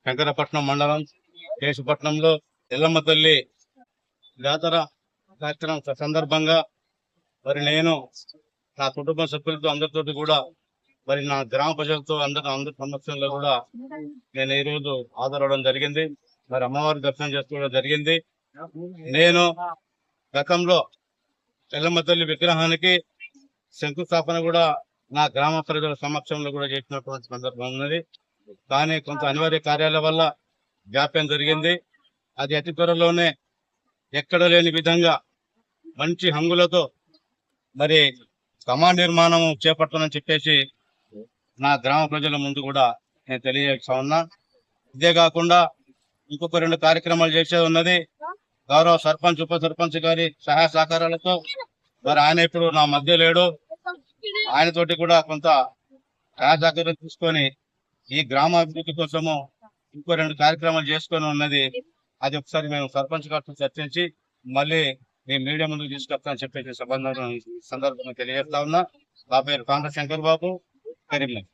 శంకరపట్నం మండలం కేశపట్నంలో ఎల్లమ్మ తల్లి జాతర కార్యక్రమం సందర్భంగా మరి నేను నా కుటుంబ సభ్యులతో అందరితో కూడా మరి నా గ్రామ ప్రజలతో అందరి సమక్షంలో కూడా నేను ఈ రోజు హాజరవడం జరిగింది. మరి అమ్మవారి దర్శనం చేసుకోవడం జరిగింది. నేను గతంలో ఎల్లమ్మ తల్లి విగ్రహానికి శంకుస్థాపన కూడా నా గ్రామ ప్రజల సమక్షంలో కూడా చేసినటువంటి సందర్భం ఉన్నది. కానీ కొంత అనివార్య కార్యాల వల్ల జాప్యం జరిగింది. అది అతి త్వరలోనే ఎక్కడ లేని విధంగా మంచి హంగులతో మరి కమాండ్ నిర్మాణం చేపట్టనని చెప్పేసి నా గ్రామ ప్రజల ముందు కూడా నేను తెలియజేస్తా ఉన్నా. ఇదే కాకుండా ఇంకొక 2 కార్యక్రమాలు చేసేది ఉన్నది. గౌరవ సర్పంచ్ ఉప సర్పంచ్ గారి సహాయ సహకారాలతో మరి ఆయన ఇప్పుడు నా మధ్య లేడు. ఆయనతోటి కూడా కొంత సహాయ సహకారం తీసుకొని ఈ గ్రామాభివృద్ధి కోసము ఇంకో 2 కార్యక్రమాలు చేసుకొని ఉన్నది. అది ఒకసారి మేము సర్పంచ్ గారితో చర్చించి మళ్ళీ మీ మీడియా ముందుకు తీసుకొస్తామని చెప్పేసి సందర్భంగా తెలియజేస్తా ఉన్నా. నా పేరు కాండ్ర శంకర్ బాబు, కరీంనగర్.